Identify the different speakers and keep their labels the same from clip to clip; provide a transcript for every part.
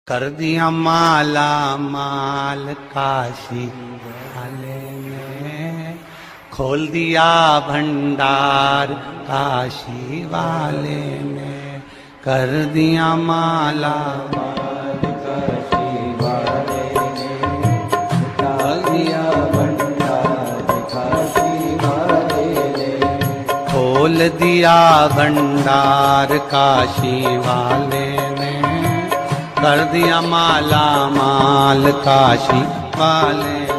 Speaker 1: कर दिया माला माल काशी वाले ने, खोल दिया भंडार काशी वाले ने। कर दिया माला माल काशी वाले ने, खोल दिया भंडार काशी वाले ने। खोल दिया भंडार काशी वाले ने, कर दिया माला माल काशी वाले ने।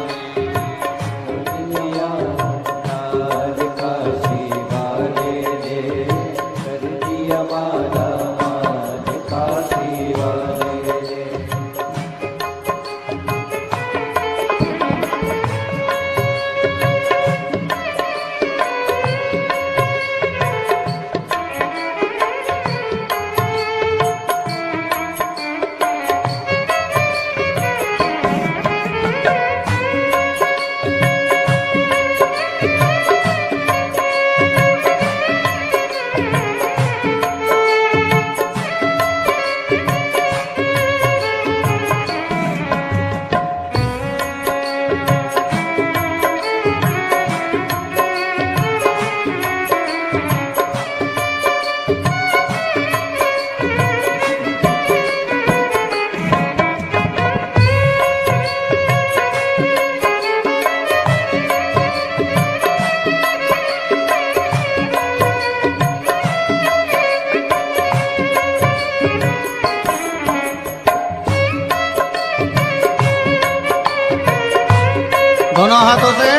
Speaker 1: दोनों हाथों से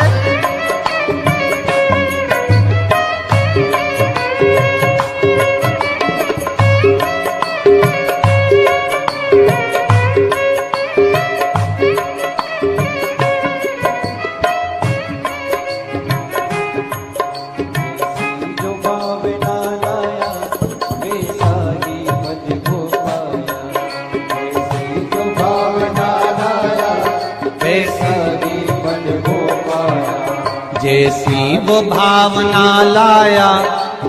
Speaker 1: जैसी वो भावना लाया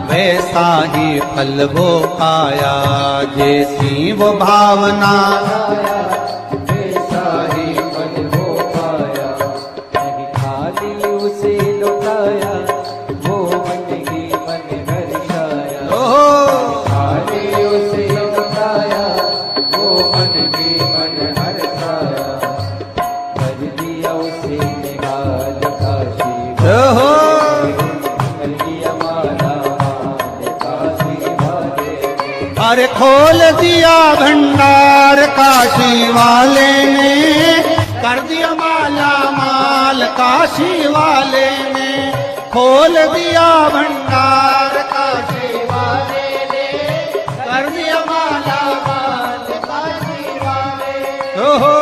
Speaker 1: वैसा ही फल वो पाया। जैसी वो भावना लाया वैसा ही फल वो पाया। नहीं खाली उसे लौटाया वो मन ही मन हर्षाया। खाली उसे लौटाया वो मन ही मन हर्षाया। कर दिया उसे निहाल काशी। अरे खोल दिया भंडार काशी वाले ने, कर दिया माला माल काशी वाले ने। खोल दिया भंडार काशी वाले ने, कर दिया माला माल काशी वाले। ओहो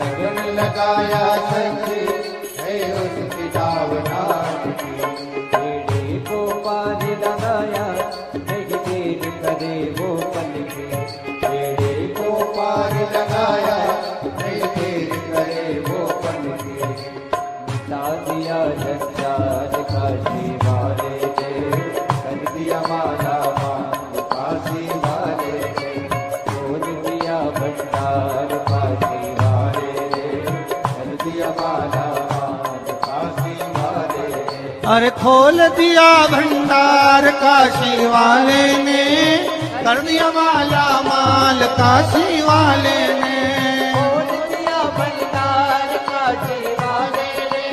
Speaker 2: लगन लगाया सच्ची है उसकी डावनाथ की। बेड़े को पार लगाया नहीं देर करे वो पल के। बेड़े को पार लगाया नहीं देर करे वो पल के। मिटा दिया जंजाल काशी वाले ने, कर दिया माला माल काशी वाले ने। खोल दिया भंडार काशी वाले ने, कर दिया माला माल काशी वाले ने।
Speaker 1: अरे खोल दिया भंडार काशी वाले ने, कर दिया माला माल काशी वाले ने।
Speaker 2: खोल दिया भंडार काशी वाले ने,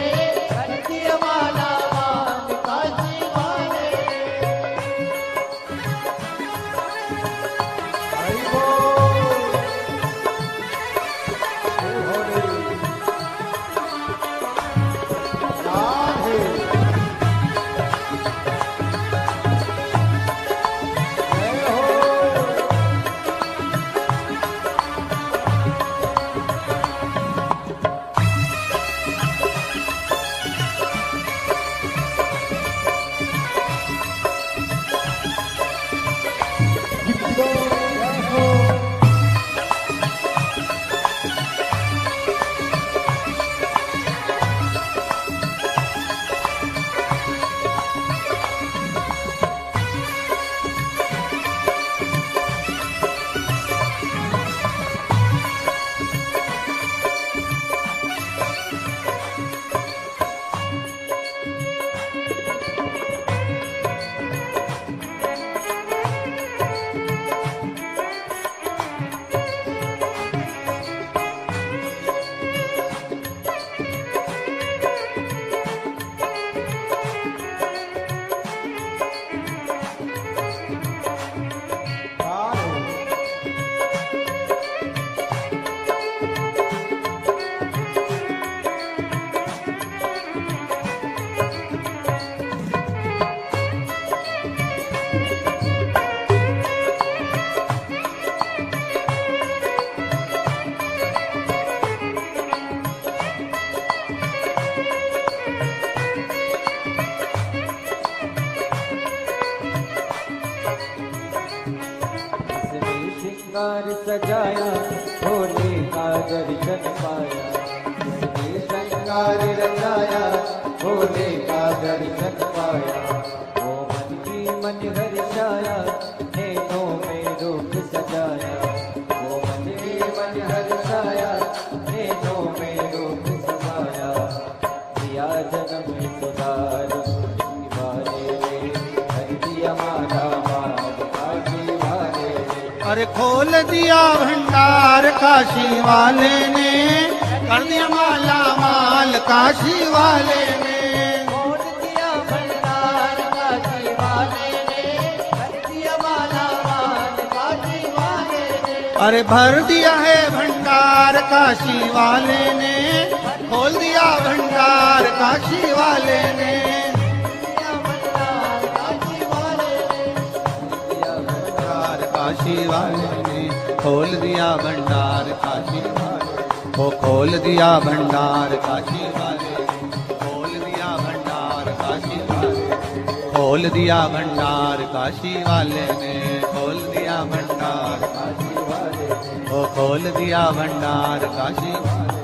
Speaker 2: कर दिया माला माल काशी वाले ने। हरि बोल। जय हो रे। राधे। जय हो। श्रृंगार सजाया भोले का दर्शन पाया। इसने श्रृंगार रचाया भोले का दर्शन पाया। वो मन की मन हर्षाया नैनों में रूप सजाया। वो मन की मन हर्षाया नैनों में रूप सजाया। दिया जन्म सुधार वाले ने, कर दिया माला माल काशी वाले ने।
Speaker 1: अरे खोल दिया भंडार काशी वाले ने, कर दिया माला माल काशी वाले ने।
Speaker 2: खोल दिया भंडार काशी वाले ने, कर दिया माला माल काशी वाले ने।
Speaker 1: अरे भर दिया है भंडार काशी वाले ने, खोल दिया भंडार काशी वाले ने।
Speaker 2: दिया भंडार काशी वाले ने, दिया
Speaker 1: भंडार काशी वाले ने, खोल दिया भंडार काशी वाले। ओ खोल दिया भंडार काशी वाले, खोल दिया भंडार काशी वाले। खोल दिया भंडार काशी वाले ने, खोल दिया भंडार काशी वाले। ओ खोल दिया भंडार काशी वाले,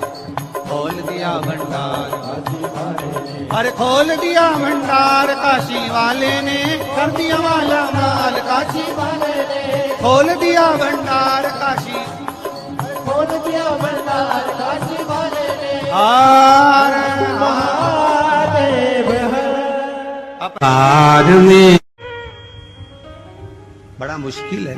Speaker 1: खोल दिया भंडार काशी वाले। अरे खोल दिया भंडार काशी वाले ने, कर दिया माला माल काशी वाले ने। खोल दिया भंडार काशी,
Speaker 2: खोल दिया भंडार काशी वाले ने।
Speaker 1: हार
Speaker 2: महादेव
Speaker 1: अपराध में बड़ा मुश्किल है।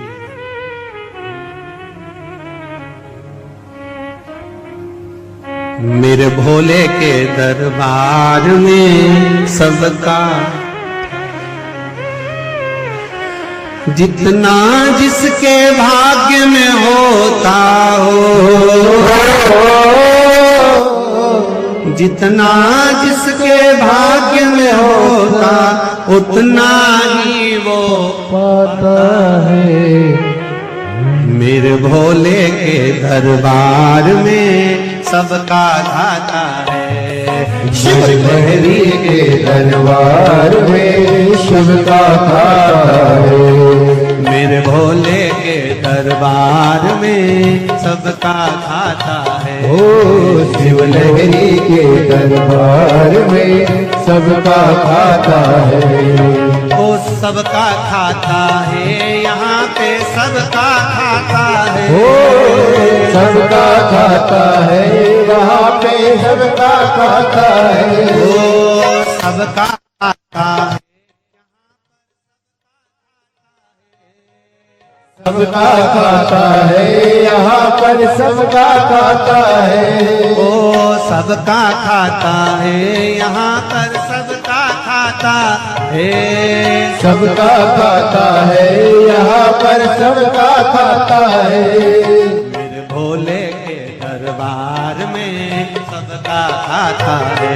Speaker 1: मेरे भोले के दरबार में सबका जितना जिसके भाग्य में होता हो, जितना जिसके भाग्य में होता उतना ही वो पाता है। मेरे भोले के दरबार में सबका खाता है।
Speaker 2: शिव लहरी के दरबार में सबका खाता है।
Speaker 1: मेरे भोले के दरबार में सबका खाता है।
Speaker 2: ओ शिव लहरी के दरबार में सबका खाता है।
Speaker 1: ओ सबका खाता है, यहाँ पे सबका खाता है।
Speaker 2: ओ सबका खाता है, वहाँ पे सबका खाता है।
Speaker 1: ओ सबका खाता है,
Speaker 2: सबका खाता है, यहाँ पर सबका खाता है।
Speaker 1: ओ सबका खाता है, यहाँ पर सबका खाता है।
Speaker 2: सबका खाता है, यहाँ पर सबका खाता है।
Speaker 1: मेरे भोले के दरबार में सबका खाता है।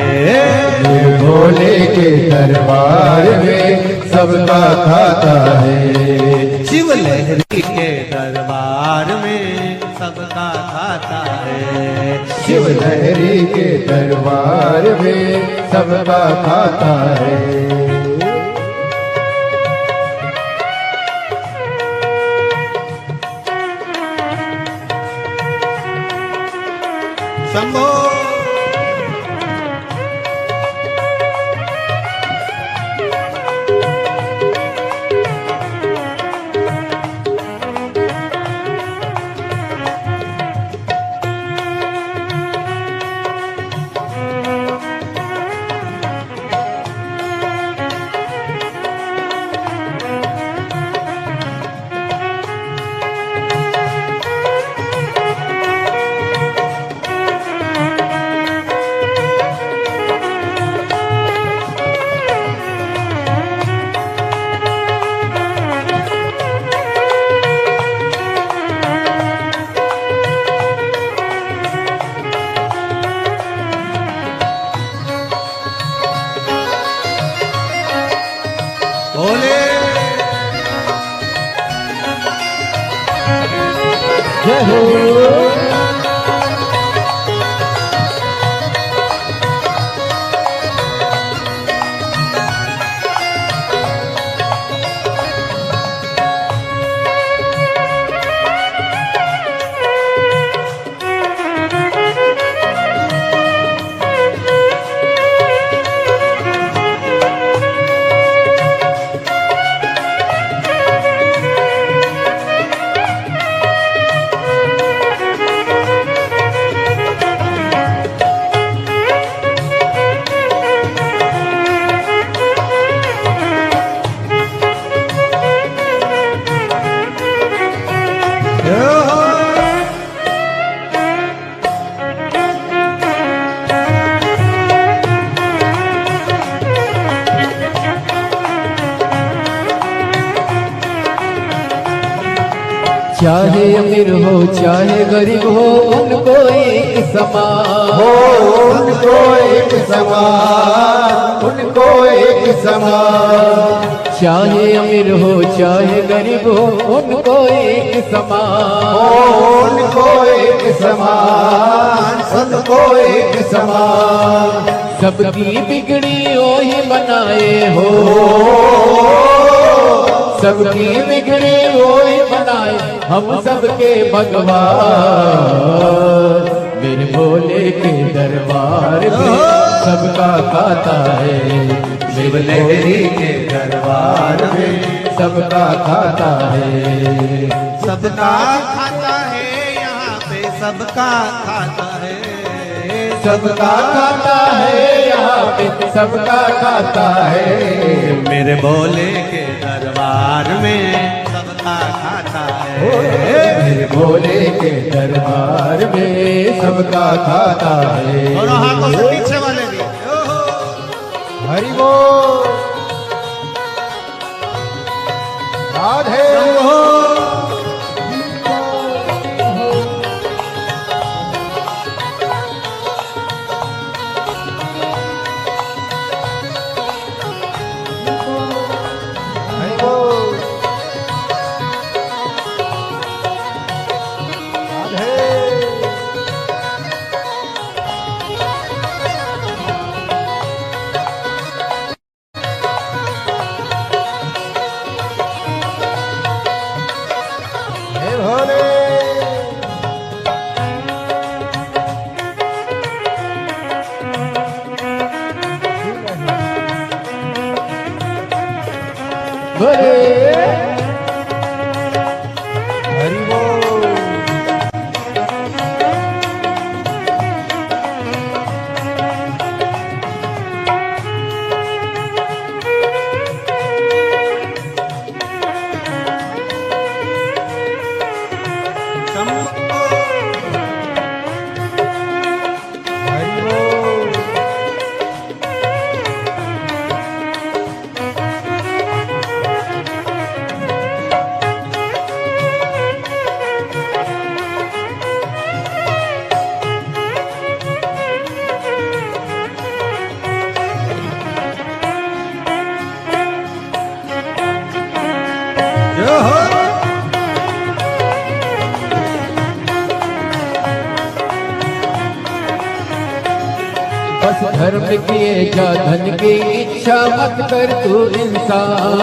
Speaker 2: मेरे भोले के दरबार में सबका खाता है।
Speaker 1: शिव लहरी के दरबार में सबका खाता है।
Speaker 2: शिव लहरी के दरबार में सबका खाता है।
Speaker 1: शंभो भोले
Speaker 2: जय हो। चाहे अमीर हो चाहे गरीब हो उनको एक समान हो, उनको एक समान, उनको एक समान। चाहे अमीर हो चाहे गरीब हो उनको एक समान हो, उनको एक समान, सबको एक समान। सबकी बिगड़ी वही बनाए हो, सबकी बिगड़ी वही बनाए हम सबके भगवान। मेरे भोले के दरबार में सबका खाता है।
Speaker 1: शिव लहरी के दरबार में
Speaker 2: सबका खाता है।
Speaker 1: सबका खाता है, यहाँ पे सबका खाता है।
Speaker 2: सबका खाता है, यहाँ पे सबका खाता है।
Speaker 1: मेरे भोले के दरबार में सबका खाता है।
Speaker 2: मेरे भोले के दरबार में सबका खाता है।
Speaker 1: दोनों हाथों से पीछे वाले भी।
Speaker 2: हरि बोल, राधे बोले हरि बोल। हरि बोल।
Speaker 1: जय हो।
Speaker 2: बस धर्म किए जा धन की इच्छा मत कर तू इंसान,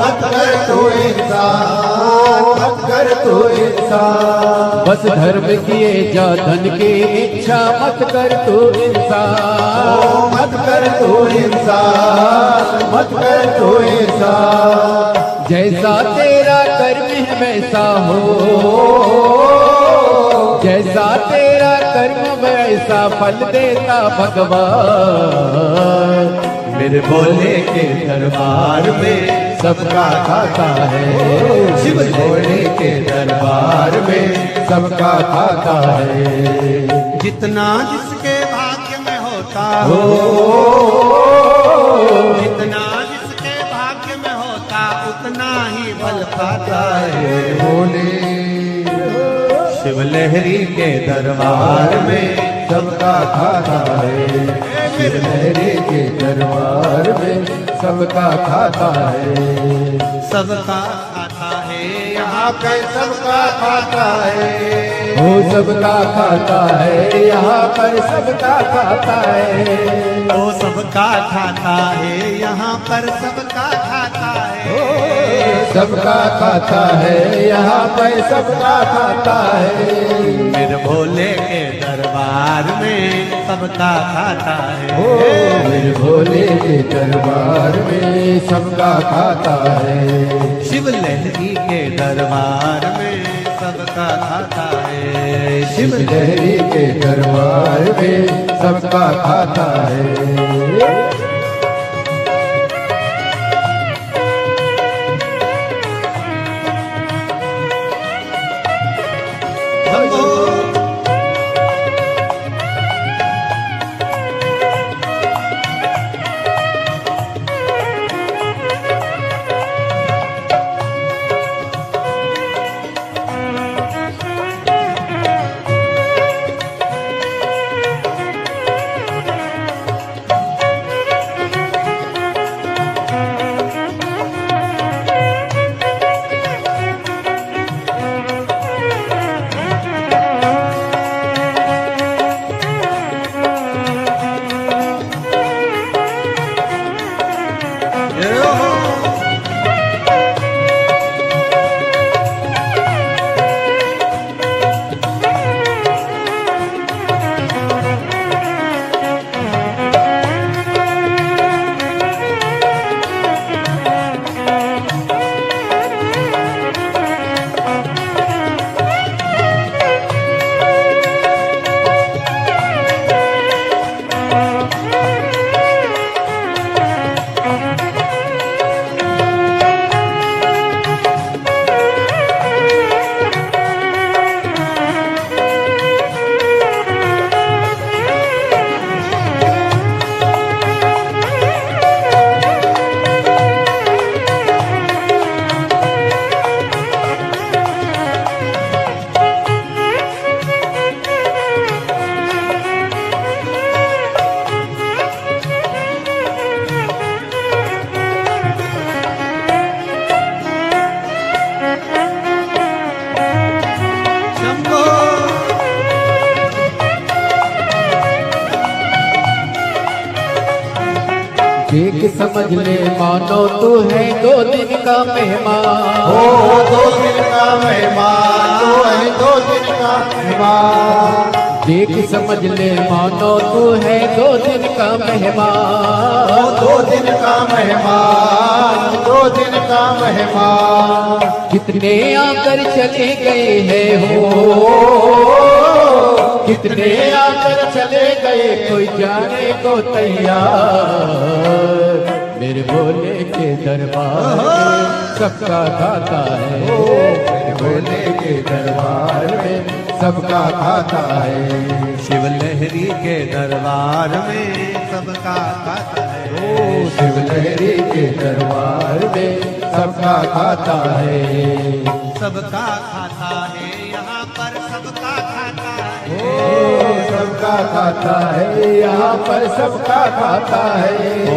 Speaker 1: मत कर तू इंसान, मत कर तू इंसान।
Speaker 2: बस धर्म किए जा धन की इच्छा मत कर तू इंसान,
Speaker 1: मत कर तू इंसान, मत कर तू इंसान।
Speaker 2: जैसा तेरा कर्म है वैसा हो, जैसा तेरा कर्म वैसा फल देता भगवान।
Speaker 1: मेरे भोले के दरबार में सबका खाता है, शिव भोले के दरबार में सबका खाता है। जितना जिसके भाग्य में होता हो, जितना जिसके भाग्य में होता उतना ही फल पाता है। भोले शिव लहरी के दरबार में सबका खाता है, शिव लहरी के दरबार में सबका खाता है। सबका खाता है यहाँ पे सबका खाता है,
Speaker 2: वो सबका खाता है यहाँ पर सबका खाता है,
Speaker 1: वो सबका खाता है यहाँ पर सबका खाता है।
Speaker 2: सबका खाता है यहाँ पर सबका खाता है।
Speaker 1: मेरे भोले के दरबार में सबका खाता है,
Speaker 2: ओ मेरे भोले के दरबार में सबका खाता है।
Speaker 1: शिव लहरी के दरबार में सबका खाता है, शिव
Speaker 2: शिव लहरी के दरबार में सबका खाता है। ठीक समझ ले मानो तू है 2 दिन का मेहमान।
Speaker 1: ओ 2 दिन का मेहमान, तू है 2 दिन का मेहमान।
Speaker 2: देख समझ ले मानो तू है 2 दिन का मेहमान,
Speaker 1: 2 दिन का मेहमान, 2 दिन का मेहमान।
Speaker 2: कितने आकर चले गए हैं हो, कितने आकर चले गए कोई जाने को तैयार। मेरे भोले के दरबार में सबका खाता है, मेरे भोले के दरबार में सबका खाता है।
Speaker 1: शिव लहरी के दरबार में सबका खाता है,
Speaker 2: शिव लहरी के दरबार में सबका खाता है।
Speaker 1: सबका खाता है यहाँ पर सबका खाता है,
Speaker 2: सबका खाता है यहाँ पर सबका खाता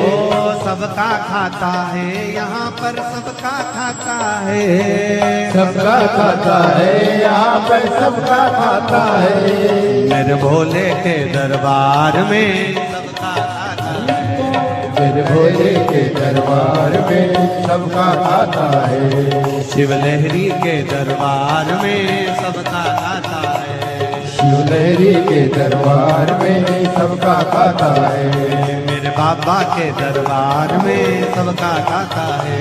Speaker 2: है।
Speaker 1: सबका खाता है यहाँ पर सबका खाता है,
Speaker 2: सबका खाता है यहाँ पर सबका खाता है।
Speaker 1: मेरे भोले के दरबार में सबका खाता है,
Speaker 2: मेरे भोले के दरबार में सबका खाता है।
Speaker 1: शिव लहरी के दरबार में सबका खाता है,
Speaker 2: शिव लहरी के दरबार में सबका खाता है।
Speaker 1: मेरे बाबा के दरबार में सबका खाता है,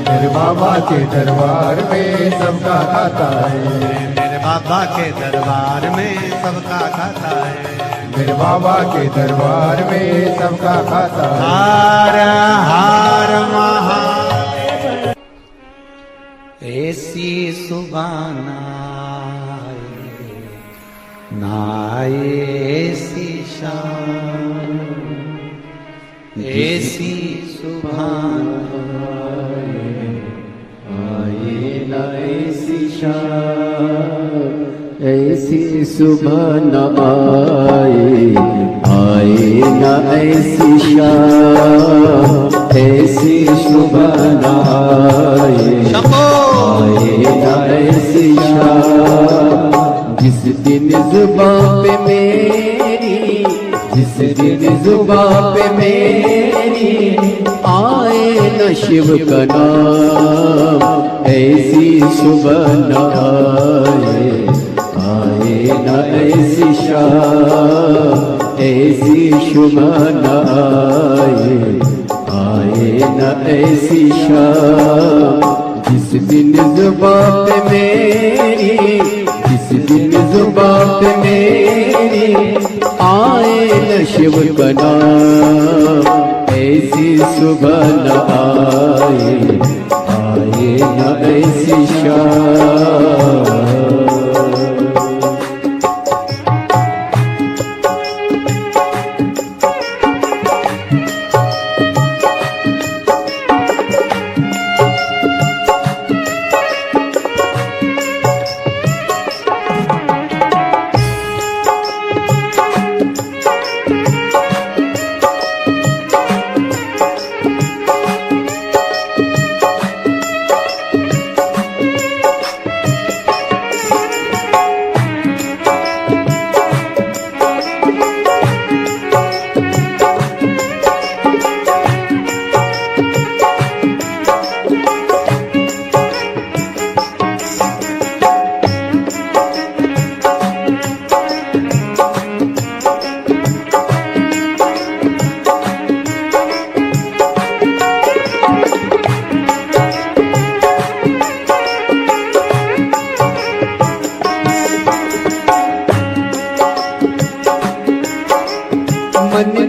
Speaker 2: मेरे बाबा के दरबार में सबका खाता है।
Speaker 1: मेरे बाबा के दरबार में सबका खाता है,
Speaker 2: मेरे बाबा के दरबार में सबका खाता है।
Speaker 1: हार हार महादेव ऐसी सुबाना नाए ऐसी शान, ऐसी सुभान
Speaker 2: आए ना ऐसी शान, ऐसी सुबह न आए, आए न ऐसी शान, ऐसी सुबह न आए, आए न ऐसी शान। जिस दिन जुबान पे मेरी, जिस दिन जुबान पे मेरी आए न शिव का नाम, ऐसी सुबह न आए, आए न ऐसी शाम, ऐसी सुबह न आए, आए न ऐसी शाम। जिस दिन जुबान पे मेरी, जिस दिन जुबान पे मेरी आए न शिव का नाम, ऐसी सुबह न आए, आए न ऐसी शाम।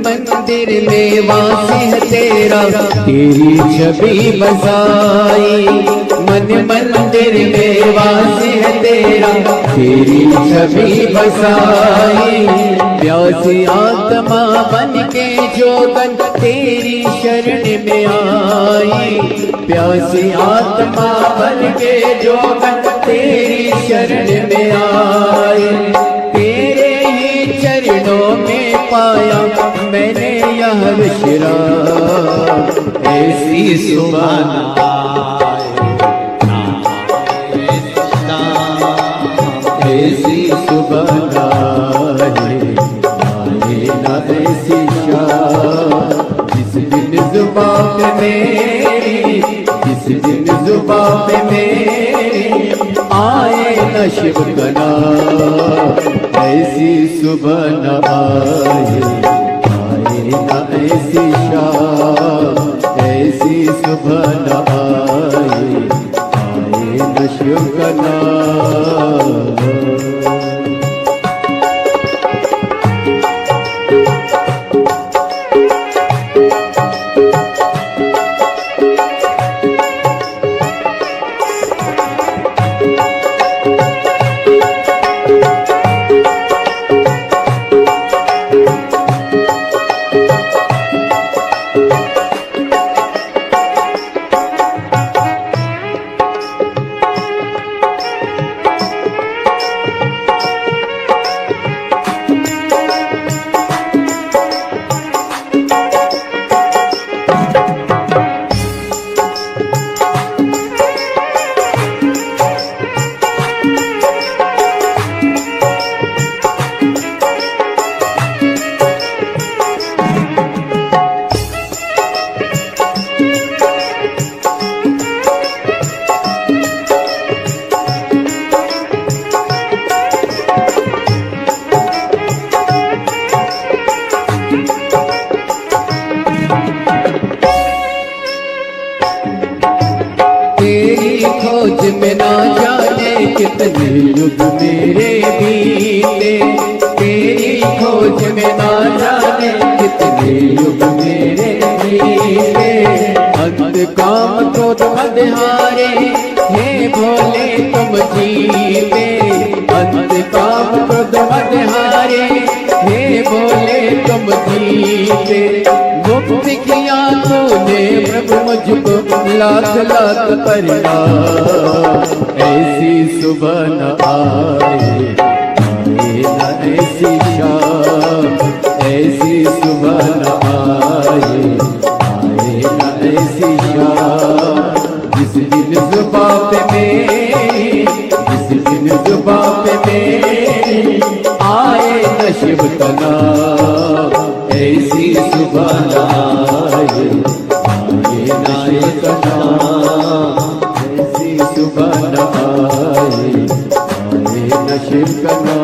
Speaker 2: मंदिर में वासी है तेरा, तेरी छवि बसाई। मन मंदिर में वासी है तेरा, तेरी छवि बसाई। प्यासी आत्मा बन के जोगन तेरी शरण में आई। प्यासी आत्मा बन के जोगन तेरी शरण में आई। तेरे ही चरणों में पाया मैंने यह विश्राम, ऐसी सुबह ऐसी सुबह आए ना ऐसी शाम। जिस दिन जुबान मेरी, जिस दिन जुबान मेरी
Speaker 3: आए न शिव का नाम, ऐसी सुबह न आए, आए न ऐसी शाम, ऐसी सुबह न आए, आए न शिव का नाम। खोज में ना जाने कितने युग मेरे बीते, तेरी खोज में ना जाने कितने युग मेरे बीते। अंत काम क्रोध मदहारे, हे भोले तुम जीते, अंत काम क्रोध मदहारे, हे भोले तुम जीते। मुक्ति किया तूने प्रभु मुझको लाख लाख प्रणाम, ऐसी सुबह न आए, आए न ऐसी शाम, ऐसी सुबह न आए, आए न ऐसी शाम। जिस दिन जुबां पे मेरी, जिस दिन जुबां पे मेरी आए न शिव का नाम, ऐसी सुबह न आए, आए न शिव का नाम, ऐसी सुबह न आए, आए न शिव का नाम।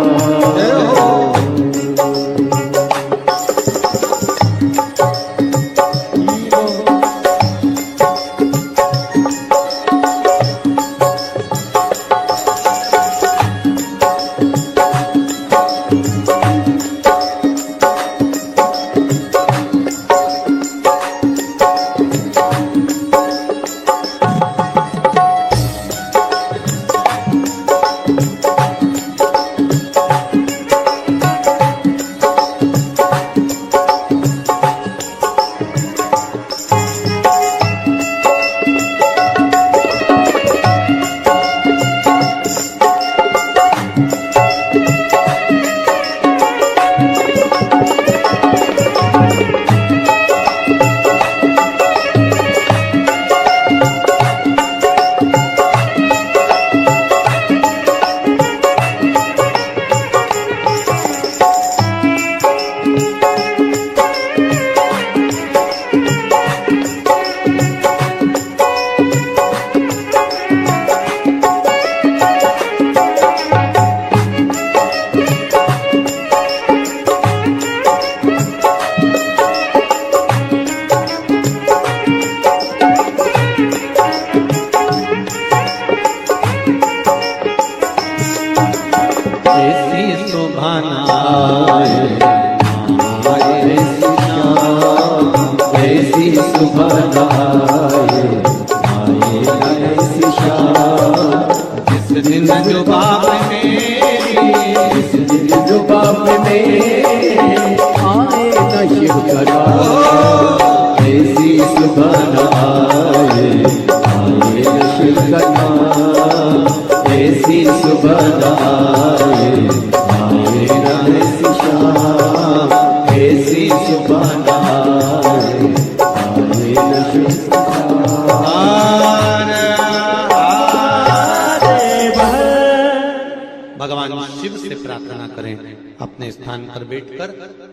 Speaker 1: अपने स्थान पर बैठकर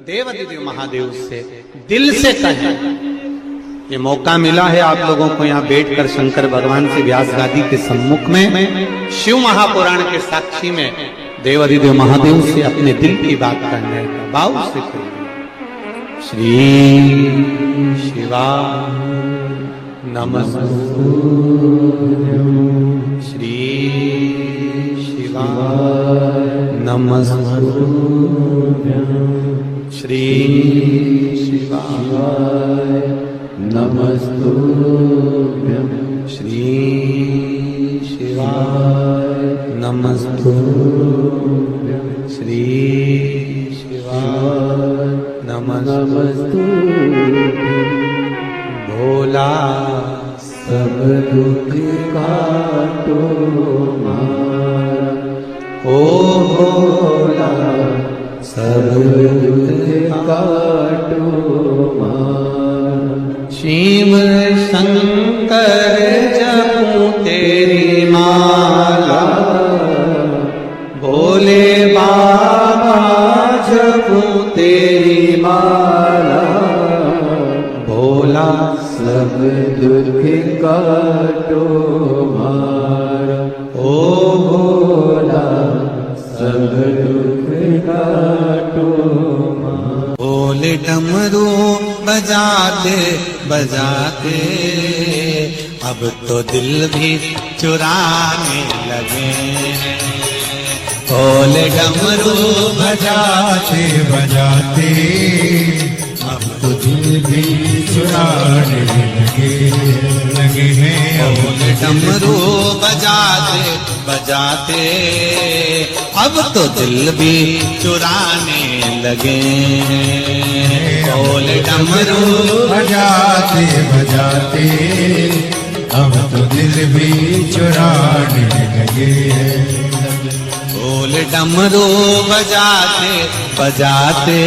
Speaker 1: देव महादेव से दिल से कहें, ये मौका मिला है आप लोगों को यहाँ बैठकर शंकर भगवान से व्यास गादी के सम्मुख में शिव महापुराण के साक्षी में देवाधिदेव महादेव से अपने दिल की बात करने का भाव से करिए। श्री शिवा नमस्तु, श्री शिवा नमस्तु, श्री शिवा
Speaker 3: नमस्तुभ्यं
Speaker 1: श्री शिवा नमस्तु, श्री शिवा नमस्तु। भोला
Speaker 3: सब दुख काटो मारा,
Speaker 1: ओ भोला
Speaker 3: सब दुख काटो मारा।
Speaker 1: शिव शंकर जपूं तेरी माला, भोले बाबा जपूं तेरी माला। भोला
Speaker 3: सब दुख काटो मारा,
Speaker 1: ओ
Speaker 3: भोला सब दुख काटो मारा।
Speaker 1: बोले डमरू बजाते बजाते अब तो दिल भी चुराने लगे हैं। बोले डमरू
Speaker 4: बजाते बजाते अब तो दिल भी चुराने लगे हैं।
Speaker 1: बोले डमरू बजाते बजाते अब तो दिल भी चुराने लगे हैं। बोले डमरू
Speaker 4: बजाते बजाते अब तो दिल भी चुराने लगे हैं।
Speaker 1: बोले डमरू बजाते बजाते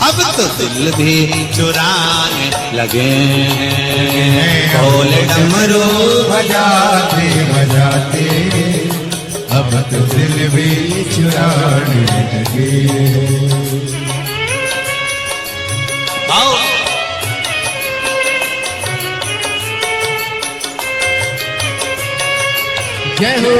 Speaker 1: अब तो दिल भी चुराने लगे हैं। बोले डमरू
Speaker 4: बजाते बजाते अब तो दिल भी चुराने लगे हैं।
Speaker 1: आओ
Speaker 3: जय हो।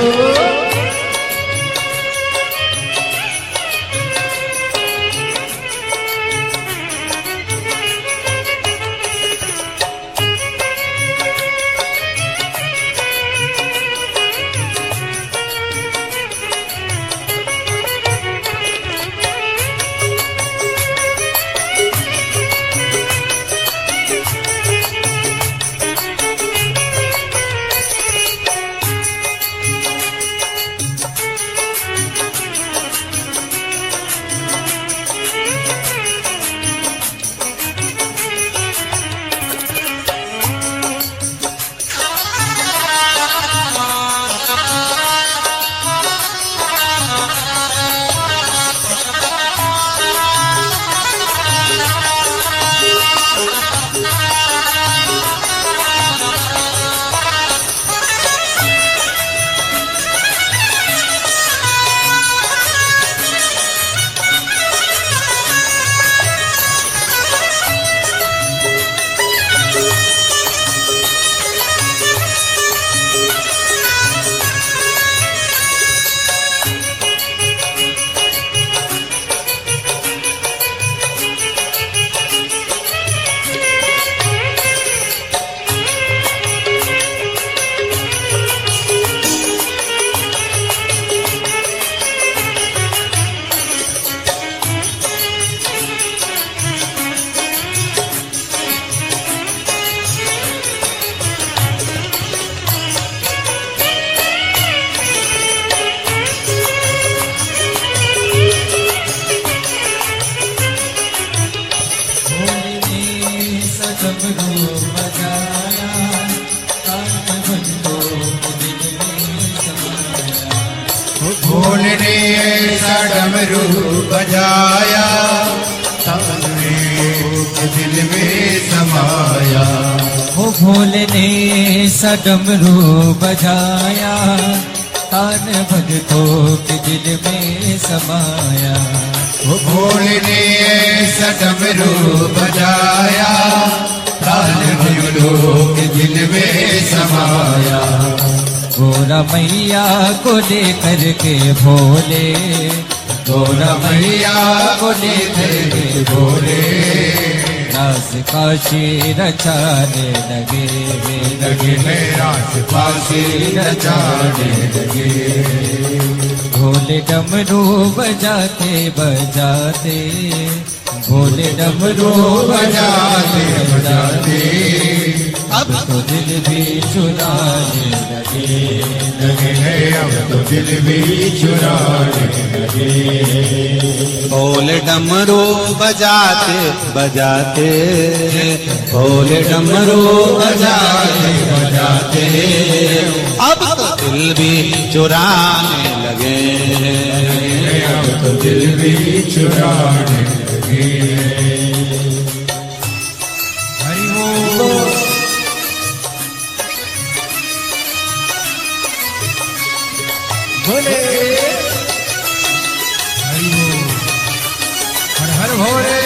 Speaker 4: भोले ने ऐसा डमरू बजाया ताने दिल में समाया।
Speaker 2: हो भोले ने सा डमरू बजाया तान भगतों के दिल में समाया।
Speaker 4: वो भोले ने ऐसा डमरू बजाया तान डमरू के दिल में समाया।
Speaker 2: गोरा मैया को लेकर के भोले,
Speaker 4: गोरा मैया को लेकर के भोले,
Speaker 2: रास काशी रचाने लगे,
Speaker 4: लगे रास काशी रचाने लगे।
Speaker 2: भोले डमरू बजाते बजाते, भोले डमरू
Speaker 4: बजाते बजाते,
Speaker 2: अब तो दिल भी चुराने लगे,
Speaker 4: लगे हैं अब तो दिल भी चुराने लगे।
Speaker 1: भोले डमरू बजाते बजाते, भोले डमरू बजाते
Speaker 4: बजाते,
Speaker 1: अब तो दिल भी चुराने लगे,
Speaker 4: अब तो दिल भी चुराने लगे। हरि बोल।
Speaker 2: भोले
Speaker 4: हरि बोल। हर हर भोले।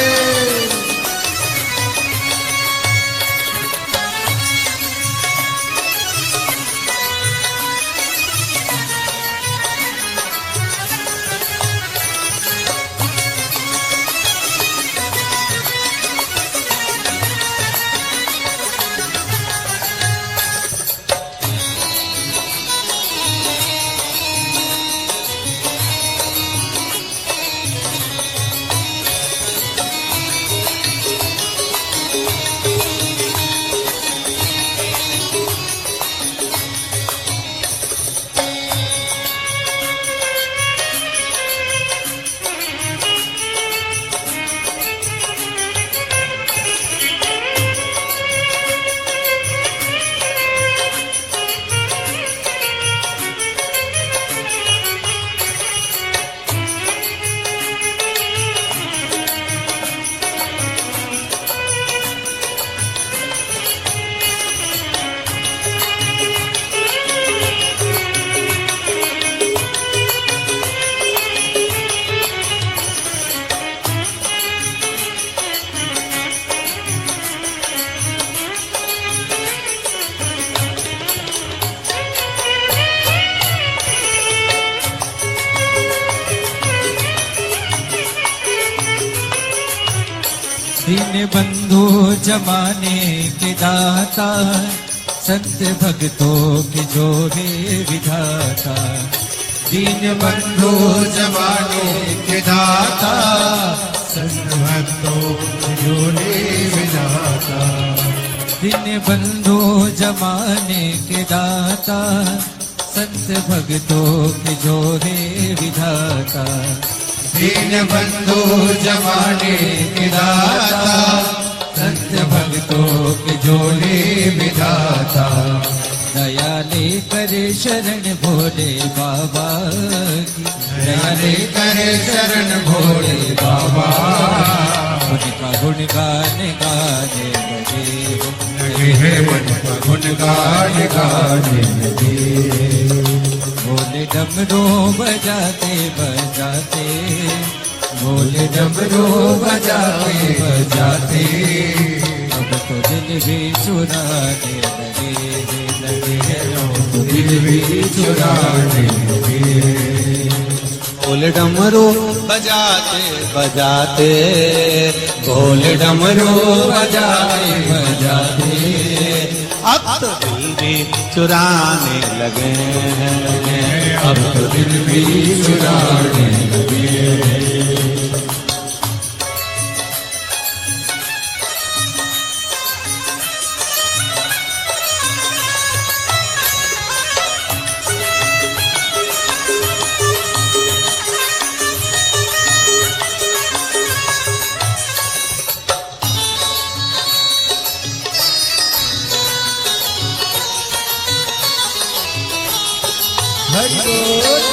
Speaker 2: दीन बंधु जमाने के दाता, संत भक्तों के जोड़े विधाता।
Speaker 4: दीन बंधु जमाने के दाता, संत भक्तों के जोड़े विधाता।
Speaker 2: दीन बंधु जमाने के दाता, संत भक्तों के जोड़े विधाता।
Speaker 4: दीन बंधु जमाने के दाता, संत भक्तों के जोड़े विधाता।
Speaker 2: दया लेकर शरण भोले बाबा की,
Speaker 4: दया लेकर शरण भोले बाबा।
Speaker 2: उनका गुणगान गाने लगे,
Speaker 4: लगे हैं मन का गुणगान गाने लगे।
Speaker 2: भोले डमरू बजाते बजाते,
Speaker 4: भोले डमरू बजाते बजाते,
Speaker 2: अब तो दिल भी चुराने लगे, लगे
Speaker 4: तो दिल भी चुराने लगे।
Speaker 1: भोले डमरू बजाते बजाते, भोले डमरू बजाते बजाते, अब तो दिल भी चुराने लगे,
Speaker 4: अब तो दिल भी चुराने लगे।
Speaker 2: हरि बोल।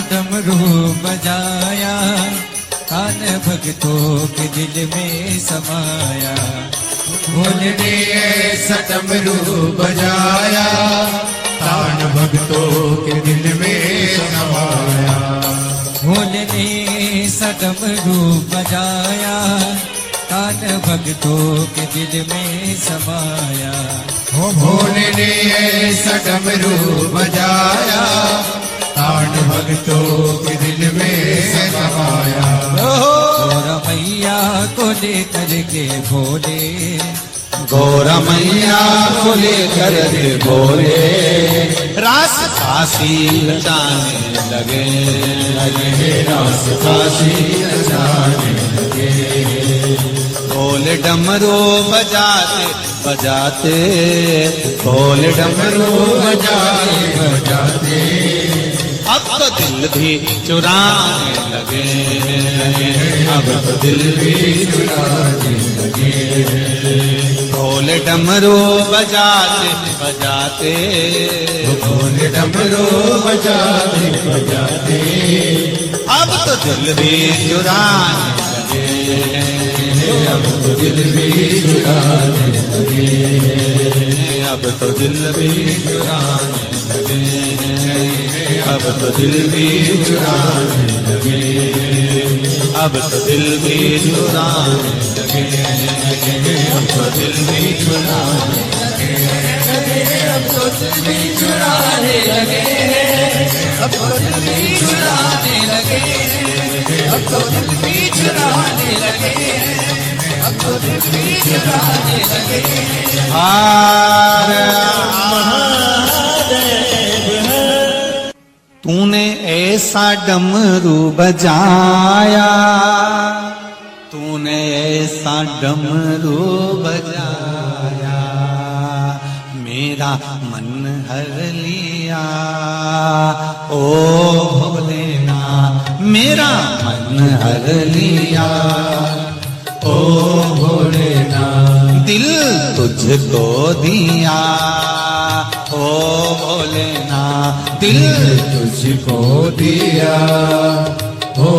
Speaker 2: डमरू बजाया, कान भक्तों के दिल में समाया।
Speaker 4: भोले ने ऐसा डमरू बजाया, तान भक्तों के दिल में समाया।
Speaker 2: भोले ने डमरू बजाया, कान भक्तों के दिल में समाया।
Speaker 4: ओ भोले ने ऐसा डमरू बजाया, तान भक्तों के दिल में समाया।
Speaker 2: गौरा मैया को लेकर के भोले,
Speaker 1: गौरा मैया को लेकर के बोले, रास काशी जाने लगे,
Speaker 4: रास काशी जाने लगे।
Speaker 1: बोले डमरू बजाते बजाते, बोले डमरू
Speaker 4: बजाते बजाते,
Speaker 1: अब तो दिल भी चुराने लगे, अब तो दिल भी
Speaker 4: चुराने लगे।
Speaker 1: बोले डमरू बजाते बजाते,
Speaker 4: भोले डमरू बजाते बजाते,
Speaker 1: अब तो दिल भी चुराने लगे,
Speaker 4: अब तो दिल भी चुराने लगे।
Speaker 1: अब तो दिल भी चुराने लगे, अब तो दिल भी चुराने लगे, अब तो दिल भी चुराने लगे, अब तो दिल भी चुराने लगे,
Speaker 2: अब तो दिल भी चुराने लगे, अब तो दिल भी चुराने लगे, अब तो दिल भी चुराने लगे, अब तो दिल भी चुराने लगे।
Speaker 1: हार तूने ऐसा डमरू बजाया, तूने ऐसा डमरू बजाया, मेरा मन हर लिया। ओ भोलेनाथ मेरा मन हर लिया,
Speaker 4: ओ भोलेनाथ
Speaker 1: दिल तुझको दिया। ओ भोलेनाथ दिल
Speaker 4: तुझको दिया। ओ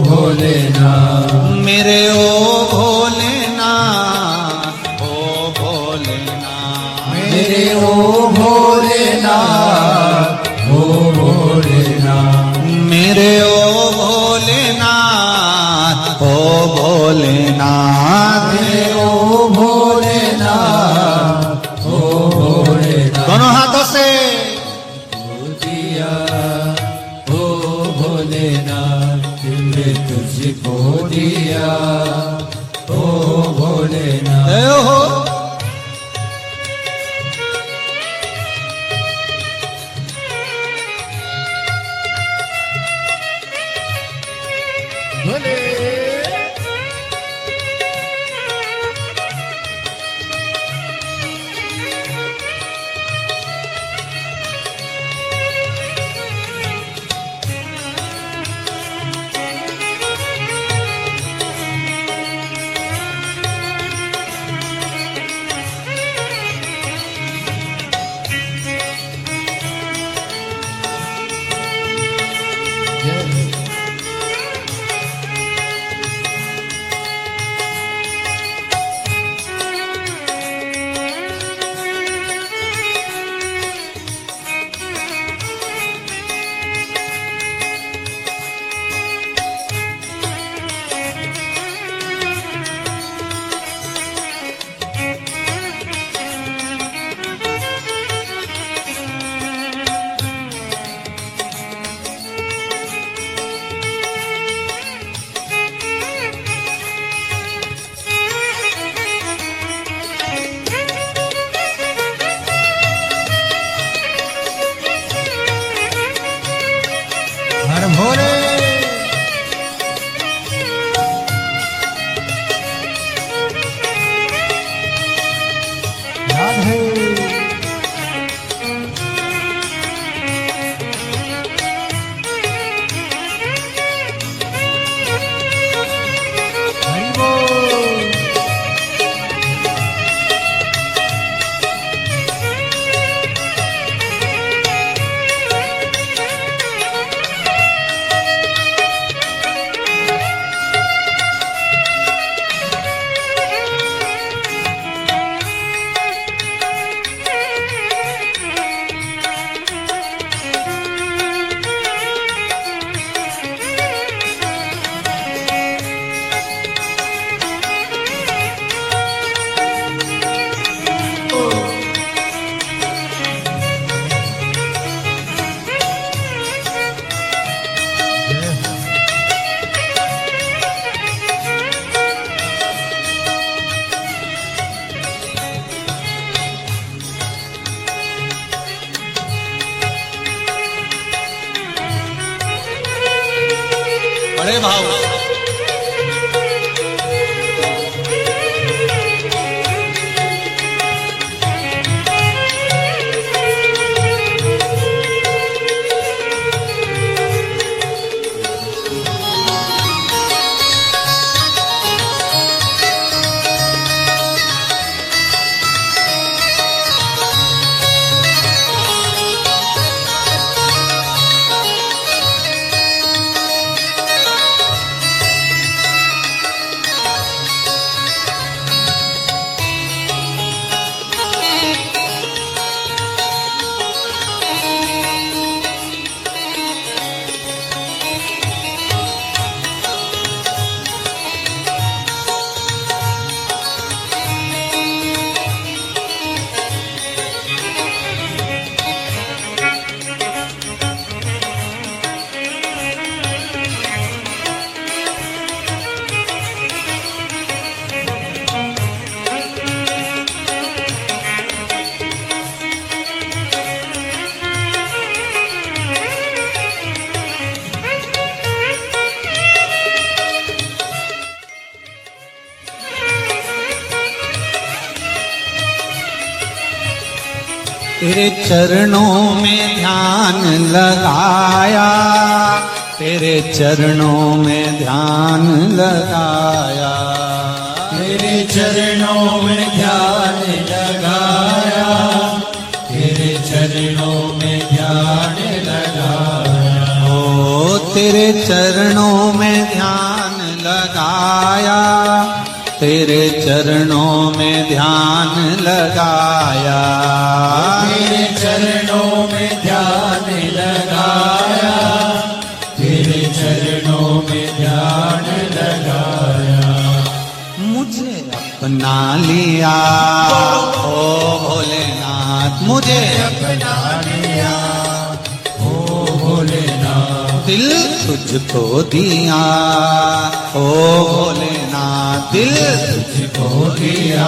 Speaker 4: भोलेनाथ
Speaker 1: मेरे ओ भोलेनाथ, ओ भोलेनाथ
Speaker 4: मेरे ओ भोलेनाथ, ओ भोलेनाथ
Speaker 1: मेरे ओ भोलेनाथ, ओ भोलेनाथ
Speaker 4: मेरे ओ भोलेनाथ, ओ भोलेनाथ
Speaker 1: दोनों हाथों से
Speaker 4: दिया। ओ भोलेनाथ तुमने तुझको दिया। ओ भोलेनाथ
Speaker 1: जय हो। तेरे चरणों में ध्यान लगाया, तेरे चरणों में ध्यान लगाया,
Speaker 4: तेरे चरणों में ध्यान लगाया, तेरे चरणों में ध्यान लगाया,
Speaker 1: ओ तेरे चरणों में ध्यान लगाया, तेरे चरणों में ध्यान लगाया,
Speaker 4: तेरे चरणों में ध्यान लगाया, तेरे चरणों में ध्यान लगाया,
Speaker 1: मुझे अपना लिया ओ भोलेनाथ, मुझे
Speaker 4: अपना लिया ओ भोलेनाथ,
Speaker 1: दिल तुझको दिया ओ भोलेनाथ, दिल
Speaker 4: तुझको दिया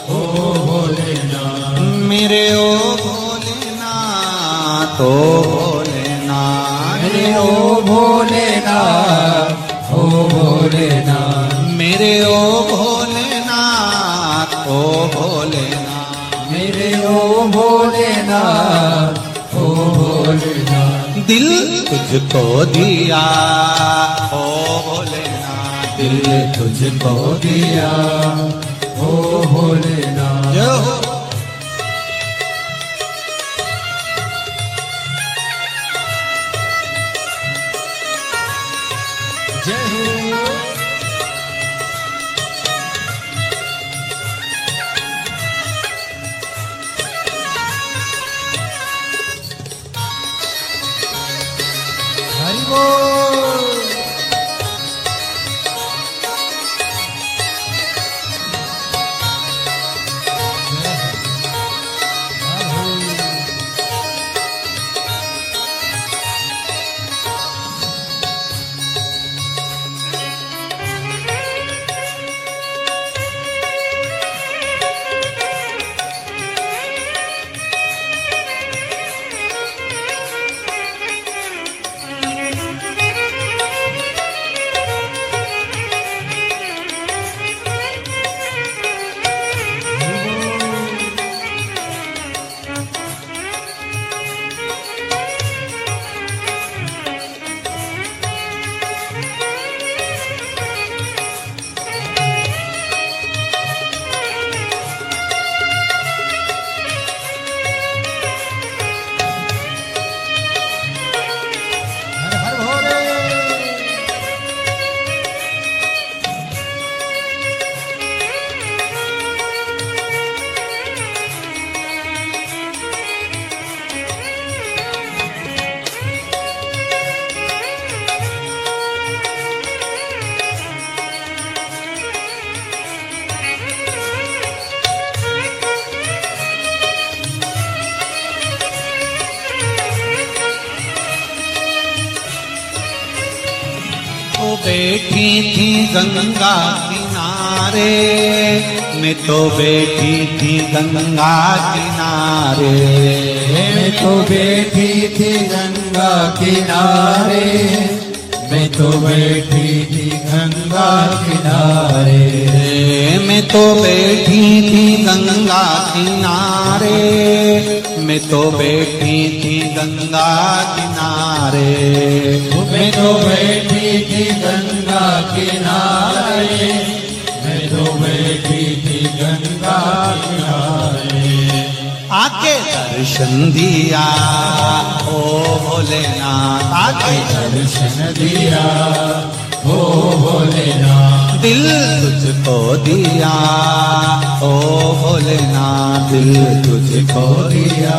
Speaker 4: ओ भोलेनाथ,
Speaker 1: मेरे ओ भोलेनाथ, ओ भोलेनाथ,
Speaker 4: मेरे ओ भोलेनाथ, ओ भोलेनाथ,
Speaker 1: मेरे ओ भोलेनाथ, ओ भोलेनाथ,
Speaker 4: मेरे ओ भोलेनाथ, ओ भोलेनाथ,
Speaker 1: दिल तुझको दिया ओ भोलेनाथ,
Speaker 4: दिल तुझको दिया ओ भोलेनाथ,
Speaker 1: जय हो।
Speaker 4: जय हो। हरि बोल।
Speaker 1: तो बैठी थी गंगा किनारे, मैं तो बैठी थी गंगा किनारे,
Speaker 4: मैं तो बैठी थी गंगा किनारे, मैं तो बैठी थी गंगा किनारे,
Speaker 1: मैं तो बैठी थी गंगा किनारे, मैं तो बैठी थी गंगा किनारे,
Speaker 4: मैं तो बैठी थी गंगा किनारे, मैं तो बैठी थी गंगा किनारे,
Speaker 1: आके दर्शन दिया ओ भोलेनाथ, आके
Speaker 4: दर्शन दिया ओ भोलेनाथ,
Speaker 1: दिल तुझको दिया ओ भोलेनाथ, दिल तुझको
Speaker 4: दिया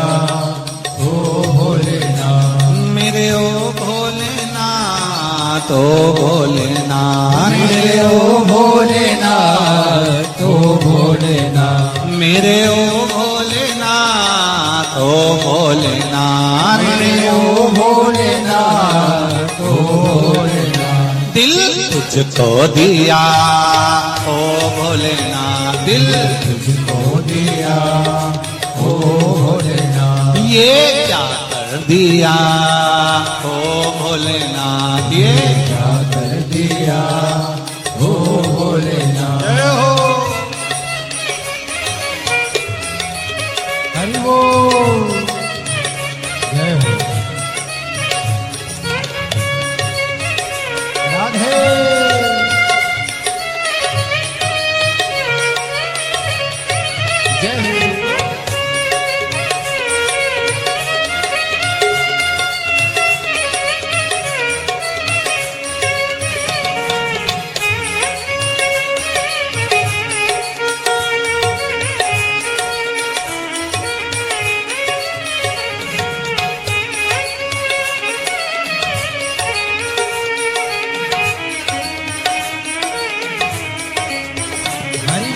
Speaker 4: ओ भोलेनाथ,
Speaker 1: मेरे ओ भोलेनाथ, ओ भोलेनाथ,
Speaker 4: मेरे ओ भोलेनाथ, ओ भोलेनाथ,
Speaker 1: मेरे ओ भोलेनाथ, ओ भोलेनाथ,
Speaker 4: मेरे ओ भोलेनाथ, ओ भोलेनाथ,
Speaker 1: दिल तुझको दिया ओ भोलेनाथ, दिल
Speaker 4: तुझको दिया ओ भोलेनाथ,
Speaker 1: ये क्या कर दिया ओ भोलेनाथ, ये
Speaker 4: क्या कर दिया ओ भोलेनाथ,
Speaker 1: जय हो।
Speaker 4: हरि बोल।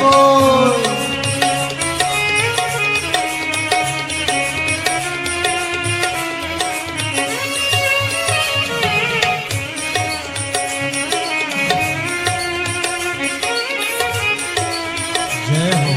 Speaker 3: बोल।
Speaker 4: जय हो।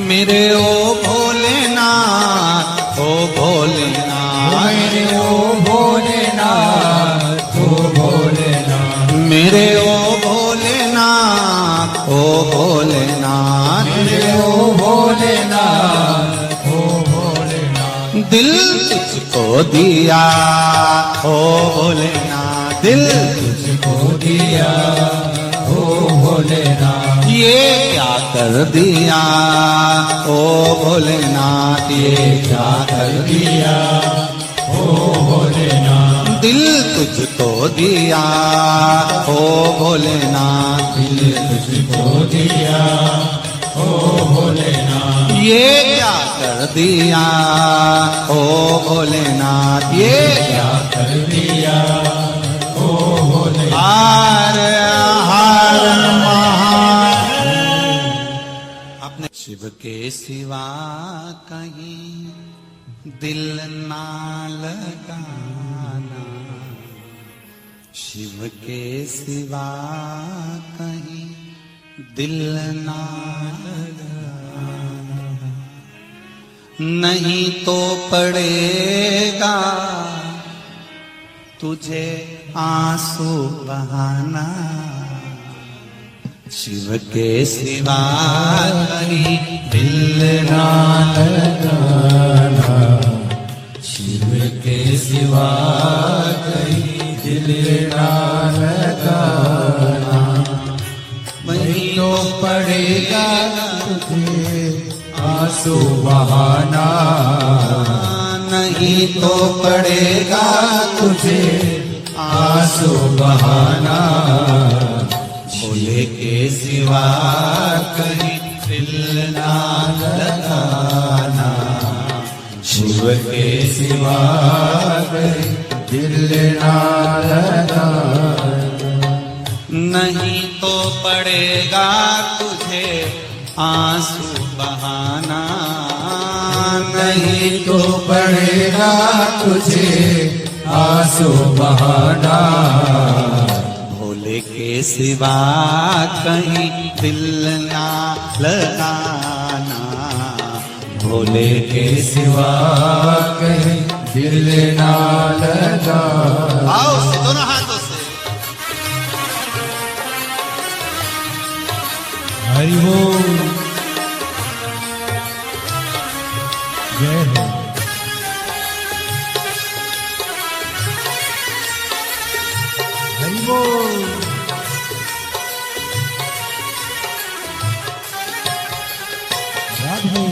Speaker 1: मेरे ओ भोलेनाथ, ओ भोलेनाथ,
Speaker 4: मेरे ओ भोलेनाथ, ओ भोलेनाथ,
Speaker 1: मेरे ओ भोलेनाथ, ओ भोलेनाथ,
Speaker 4: मेरे ओ भोलेनाथ, ओ भोलेनाथ,
Speaker 1: दिल तुझको दिया, ओ भोलेनाथ, दिल
Speaker 4: तुझको दिया, ओ भोलेनाथ,
Speaker 1: ये क्या कर दिया, ओ भोलेनाथ, ये क्या कर दिया,
Speaker 4: ओ भोलेनाथ,
Speaker 1: दिल तुझको दिया, ओ भोलेनाथ,
Speaker 4: दिल तुझको दिया, ओ भोलेनाथ,
Speaker 1: ये क्या कर दिया, ओ भोलेनाथ, ये
Speaker 4: क्या कर दिया, ओ भोलेनाथ,
Speaker 1: हार हार अपने शिव के सिवा कहीं दिल ना लगाना, शिव के सिवा कहीं दिल ना लगाना, नहीं तो पड़ेगा तुझे आंसू बहाना, शिव के सिवा कहीं दिल ना
Speaker 4: लगाना, शिव के सिवा कहीं दिल ना लगाना,
Speaker 1: वहीं
Speaker 4: तो पड़ेगा तुझे आंसू बहाना,
Speaker 1: नहीं तो पड़ेगा
Speaker 4: तुझे आंसू बहाना,
Speaker 1: भोले के सिवा कहीं दिल ना लगाना,
Speaker 4: शिव के सिवा कहीं दिल ना लगाना,
Speaker 1: नहीं तो पड़ेगा तुझे आंसू बहाना,
Speaker 4: नहीं तो पड़ेगा तुझे आंसू बहाना,
Speaker 1: भोले के सिवा कहीं दिल ना लगाना, भोले के
Speaker 4: सिवा कहीं दिल ना लगाना,
Speaker 1: आओ से दोनों हाथों से
Speaker 4: हरि बोल। जय हो। हरि बोल। राधे।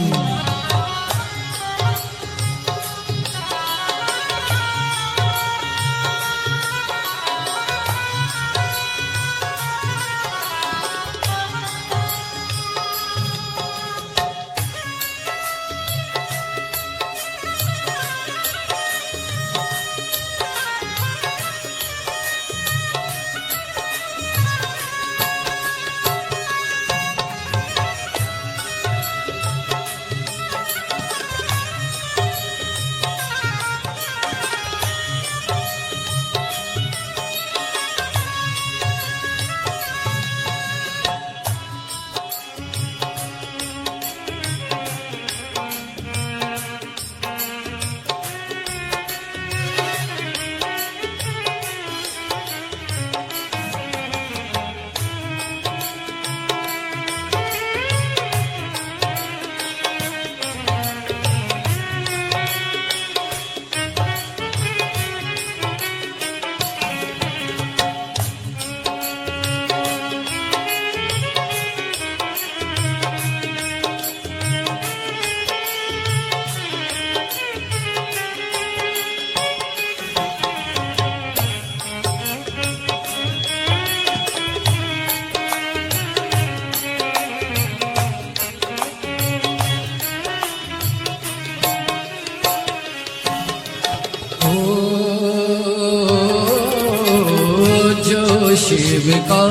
Speaker 3: शिव का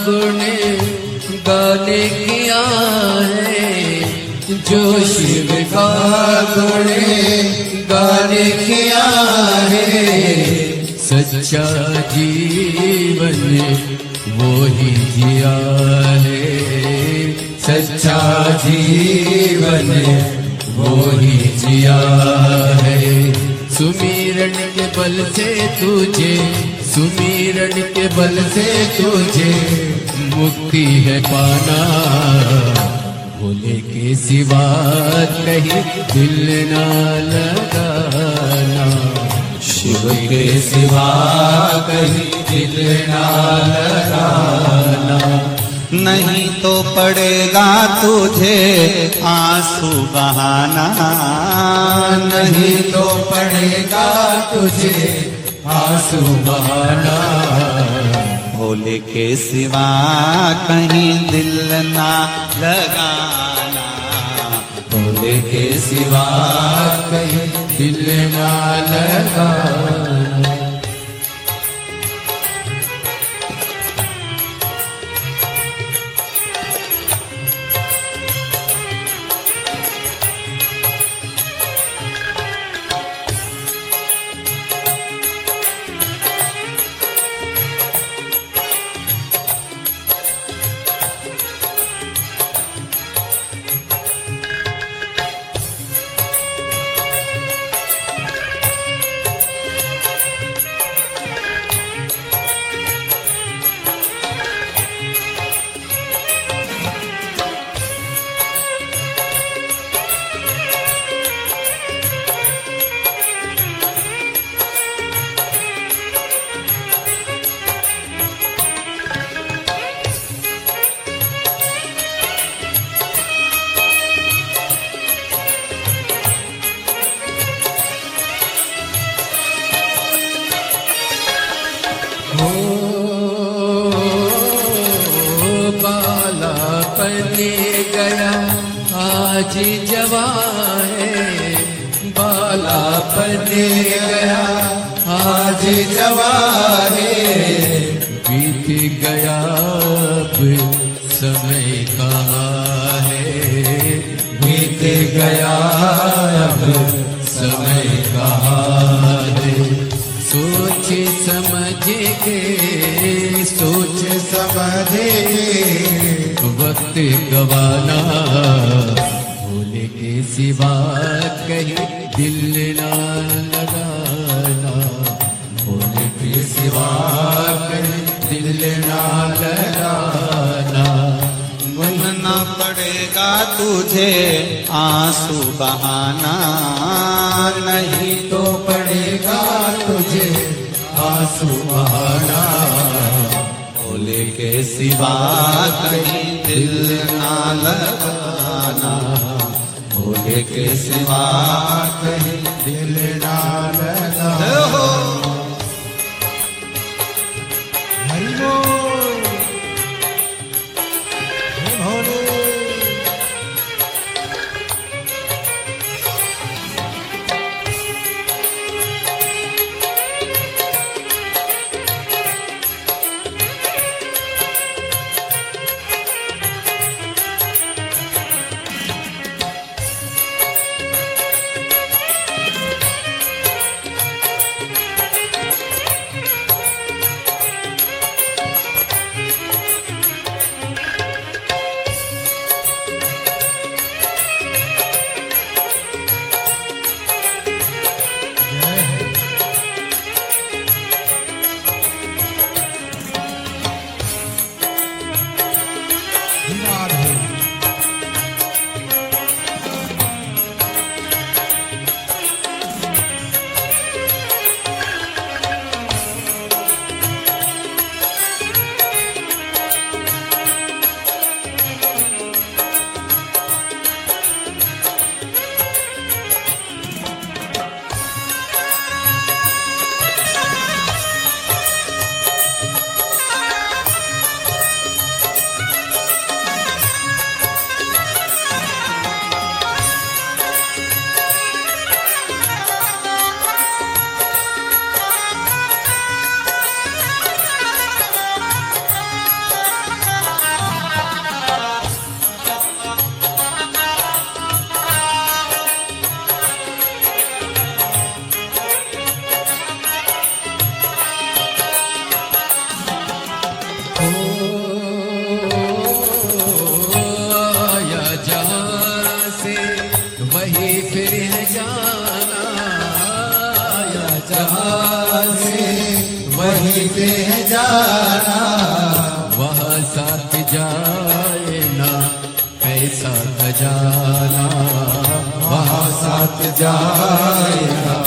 Speaker 3: गुण गाने किया है, जो शिव का गुण गाने किया है, सच्चा जीवन वो ही जिया है, सच्चा जीवन वो ही जिया है। सुमिरन के बल से तुझे, सुमिरन के बल से तुझे मुक्ति है पाना, भोले के सिवा कहीं दिल ना लगाना, शिव के सिवा कहीं दिल ना लगाना।
Speaker 1: नहीं तो पड़ेगा तुझे आंसू बहाना,
Speaker 3: नहीं तो पड़ेगा तुझे आंसू बहाना,
Speaker 1: भोले के सिवा कहीं दिल ना लगाना,
Speaker 3: भोले के सिवा कहीं दिल ना लगाना। गया आज जवान बालापन गया आज जवान बीत गया अब समय कहाँ है, बीत गया अब समय कहाँ है। सोच समझ के, सोच समझ के वक्त गवाना, भोले के सिवा कहीं दिल ना लगाना, भोले के सिवा कहीं दिल ना लगाना।
Speaker 1: न पड़ेगा तुझे आंसू बहाना,
Speaker 3: नहीं तो पड़ेगा तुझे आंसू बहाना,
Speaker 1: भोले के सिवा कहीं दिल ना लगाना, भोले के सिवा
Speaker 3: कहीं दिल ना लगाना।
Speaker 2: हरि बोल भोले।
Speaker 3: पे है जाना,
Speaker 4: वहाँ साथ जाए ना पैसा खजाना,
Speaker 3: वहाँ साथ जाएगा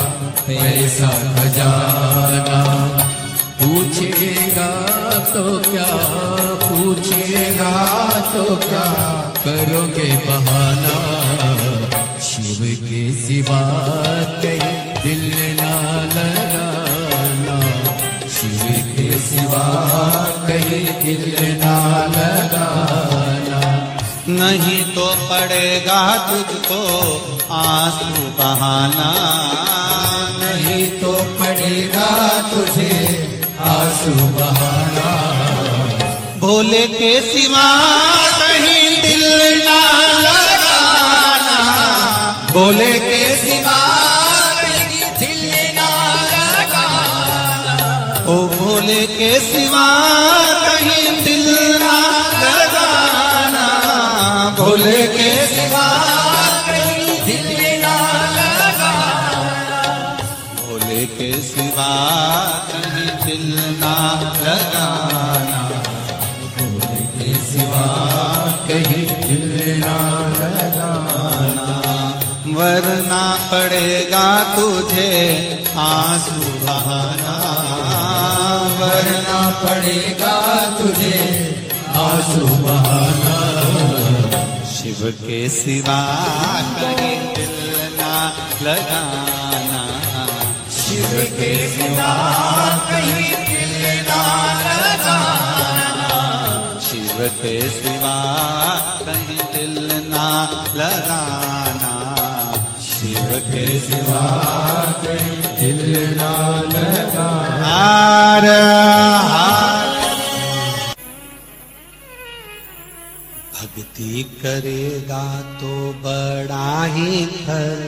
Speaker 4: पैसा खजाना। पूछेगा तो क्या, पूछेगा
Speaker 3: तो क्या
Speaker 4: करोगे बहाना, शिव के सिवा कहीं दिल ना लगाना, शिव के सिवा कहीं दिल ना लगाना।
Speaker 1: नहीं तो पड़ेगा तुझको आंसू बहाना,
Speaker 3: नहीं तो पड़ेगा तुझे आंसू बहाना,
Speaker 1: भोले के सिवा कहीं दिल ना लगाना, भोले के सिवा कहीं दिल ना लगाना, ओ भोले के सिवा कहीं दिल ना लगाना, भोले के सिवा कहीं दिल ना लगाना, भोले के सिवा कहीं दिल ना लगाना, भोले के सिवा
Speaker 4: कहीं दिल ना लगाना।
Speaker 1: वरना पड़ेगा तुझे आंसू बहाना,
Speaker 3: वरना पड़ेगा तुझे आंसू बहाना,
Speaker 1: शिव के सिवा कहीं दिल ना लगाना,
Speaker 3: शिव के सिवा कहीं दिल ना लगाना,
Speaker 1: शिव के सिवा कहीं दिल ना लगाना, शिव के सिवा
Speaker 3: कहीं दिल ना लगाना।
Speaker 1: हार हार भक्ति करेगा तो बड़ा ही फल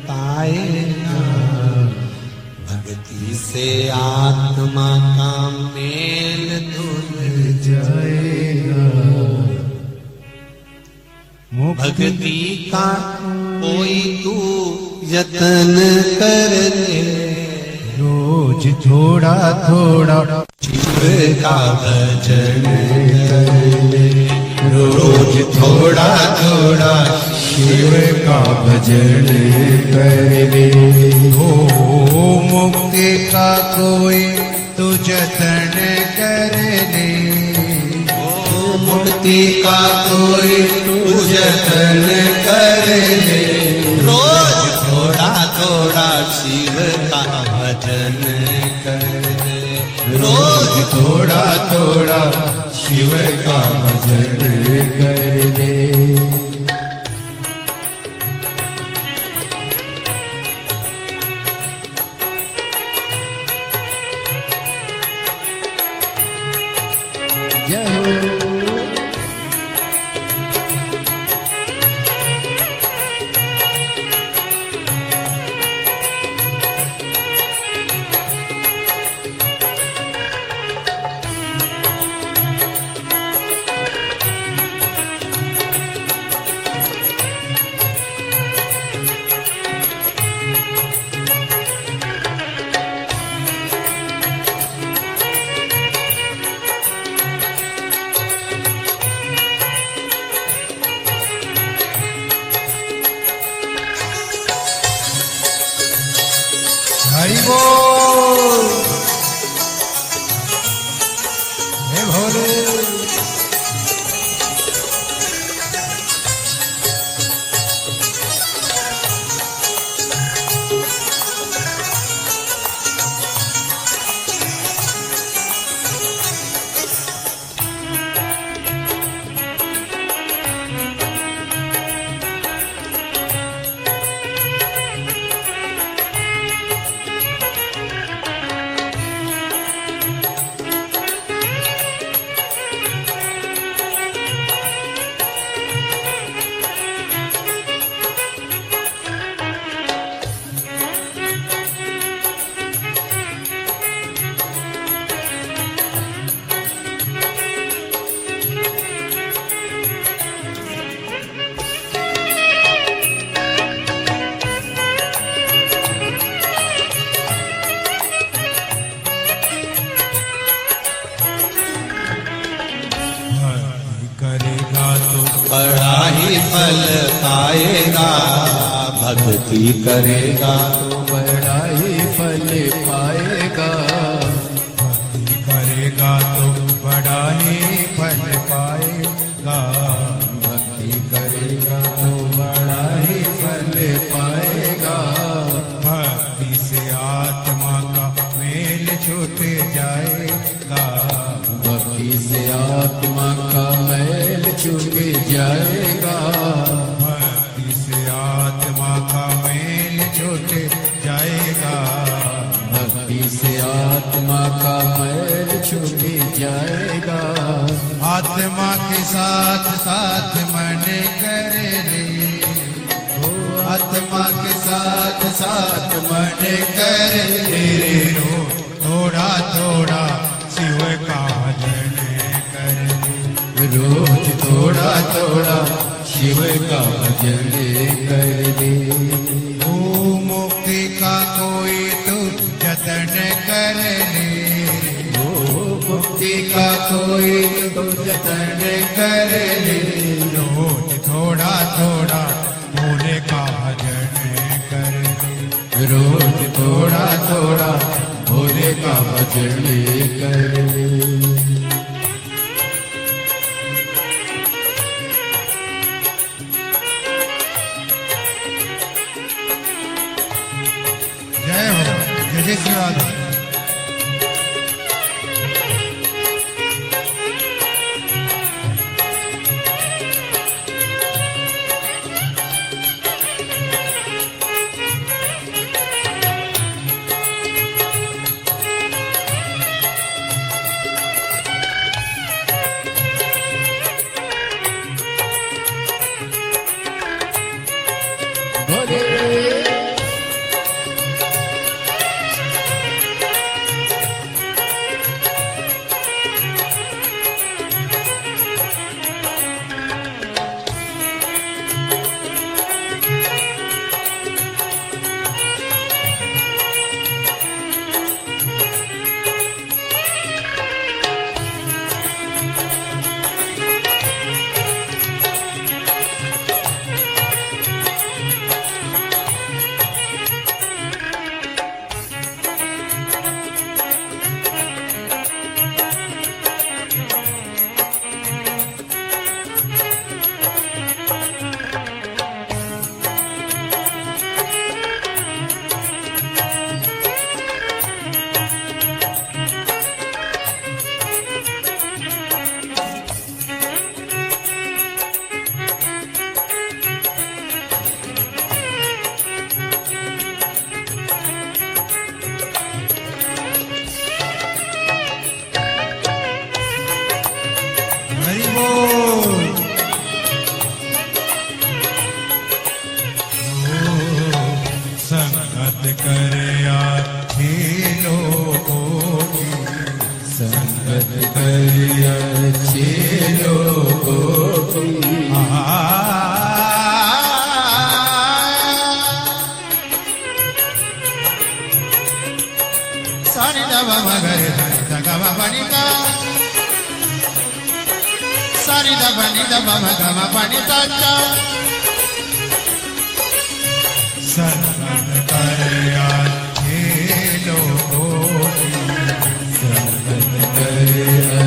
Speaker 1: पाएगा, भक्ति से आत्मा का मेल धुल
Speaker 3: जाएगा,
Speaker 1: भक्ति का कोई तू यत्न कर ले,
Speaker 3: रोज थोड़ा थोड़ा
Speaker 1: शिव का भजन
Speaker 3: कर ले, रोज थोड़ा थोड़ा शिव का भजन कर ले। हो मुक्ति का कोई तू जतन कर ले, मुक्ति का कोई तू जतन कर ले,
Speaker 1: रोज थोड़ा थोड़ा शिव का भजन कर ले,
Speaker 3: रोज थोड़ा थोड़ा शिव का भजन कर ले।
Speaker 4: जय हो।
Speaker 1: फल पाएगा, भक्ति करेगा
Speaker 3: तो बड़ा ही फल पाएगा, भक्ति करेगा तो बड़ा ही फल पाएगा, भक्ति करेगा तो बड़ा ही फल पाएगा। भक्ति से आत्मा का मेल छूट जाएगा, भक्ति से आत्मा का मैल छूट जाएगा, भक्ति से आत्मा का मैल छूट जाएगा, भक्ति से आत्मा का मैल छूट जाएगा। आत्मा के साथ साथ मन कर ले, आत्मा के साथ साथ मन कर ले, थोड़ा थोड़ा शिव का भजन कर ले, रोज थोड़ा थोड़ा शिव का भजन कर ले। ओ मुक्ति का कोई तू जतन कर ले, ओ मुक्ति का कोई तू जतन कर ले, रोज थोड़ा थोड़ा भोले का भजन कर ले, रोज थोड़ा थोड़ा भोले का भजन कर ले। जय हो, जय श्री राधे। संगत करया लोगों की, संगत करया लोगों की। सानी दबा मगरे दगा बनिका, सानी दबा नि दबा मगमा बनिका। संगत करया लोगों की, संगत करया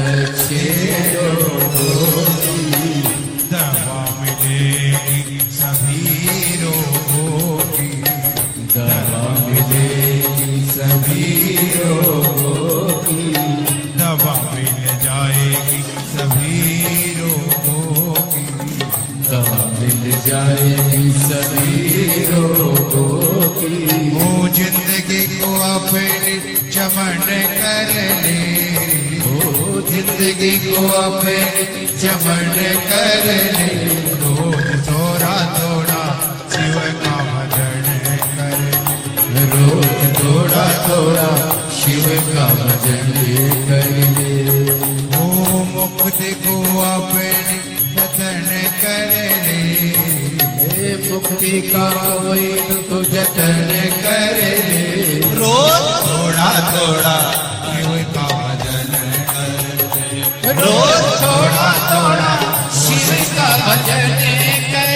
Speaker 3: लोगों की। दवा मिलेगी सभी रोगों की, दवा मिलेगी सभी रोगों की, दवा मिल जाएगी सभी रोगों की, दवा मिल जाएगी सभी रोगों की। वो जिंदगी को अपनी चमन कर ले, वो जिंदगी को अपनी चमन कर ले, रोज थोड़ा थोड़ा शिव का भजन कर ले, रोज थोड़ा थोड़ा शिव का भजन कर ले। वो मुक्ति को अपनी जतन कर ले, मुक्ति का कोई तो जतन कर ले, रोज थोड़ा थोड़ा शिव का भजन कर ले, रोज थोड़ा थोड़ा शिव का भजन कर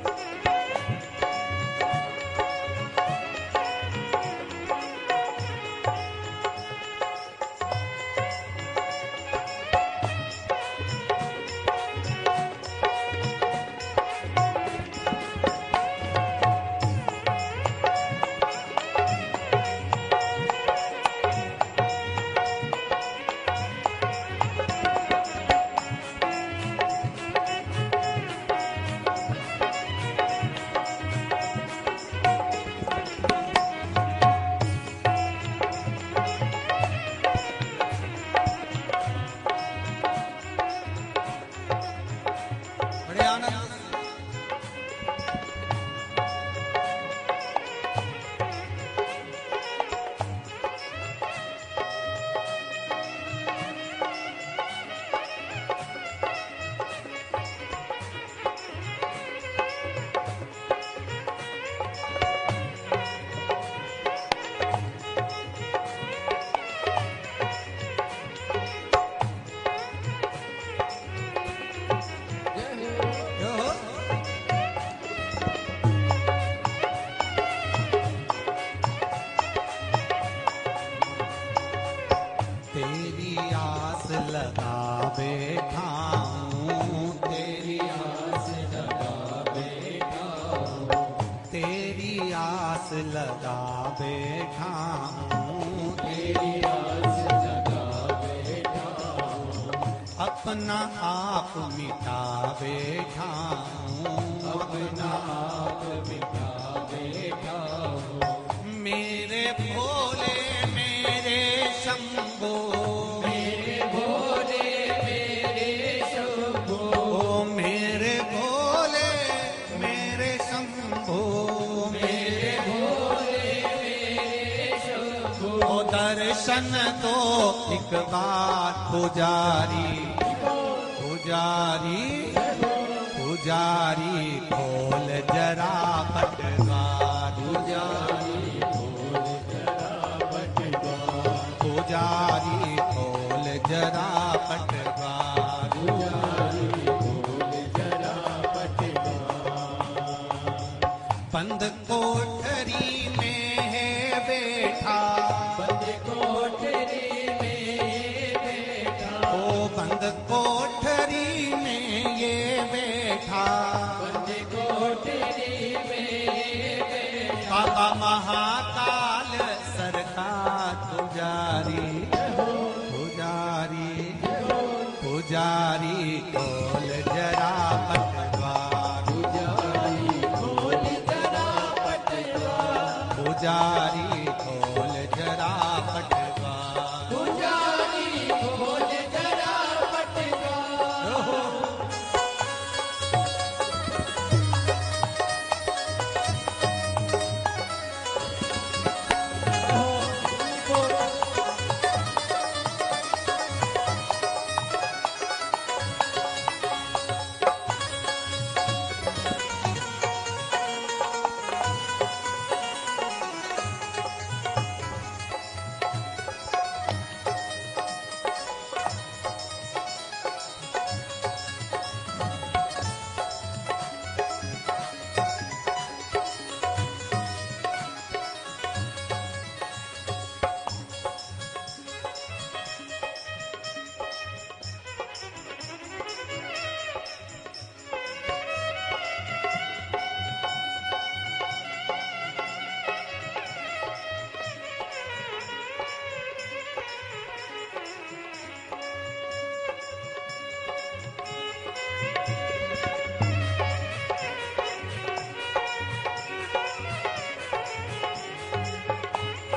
Speaker 1: तेरी आस लगा बैठा हूँ, तेरी आस लगा बैठा हूँ, तेरी आस लगा बैठा हूँ, तेरी आस लगा बैठा हूँ, अपना आप मिटा बैठा हूँ, अपना आप मिटा बैठा हूँ, मेरे भोले मेरे शंभो, मेरे भोले मेरे शंभो, मेरे भोले मेरे शंभो, मेरे भोले मेरे शंभो, दर्शन दो एक बार पुजारी, पुजारी, पुजारी खोल जरा पटवार, पुजारी खोल जरा पटवार, पुजारी खोल जरा पटवार, पुजारी खोल जरा पटवार। बंद कोठरी में है बैठा, बंद कोठरी में बैठा, ओ बंद कोठरी में ये बैठा, बंद कोठरी में बैठा, बाबा महाकाल सरकार पुजारी, पुजारी, पुजारी खोल जरा पटवार, पुजारी खोल जरा पटवार, पुजारी खोल जरा पटवार, पुजारी खोल जरा पटवार।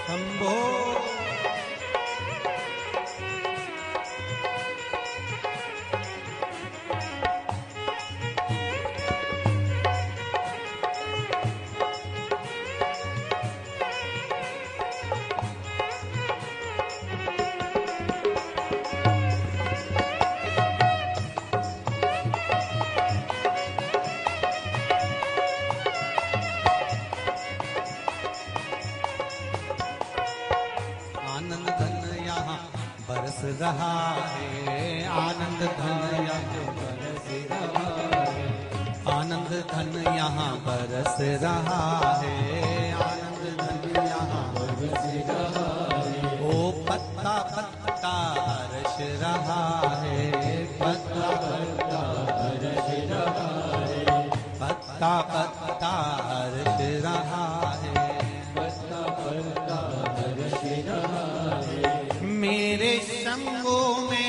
Speaker 1: शंभो आनंद धन यहाँ बरस रहा है, आनंद धन यहाँ बरस रहा है, आनंद धन यहाँ बरस रहा है, आनंद धन यहाँ बरस रहा है, ओ पत्ता पत्ता हर्ष रहा है, पत्ता पत्ता हर्ष रहा है, पत्ता पत्ता हर्ष रहा है, पत्ता पत्ता हर्ष रहा है, मेरे शंभो में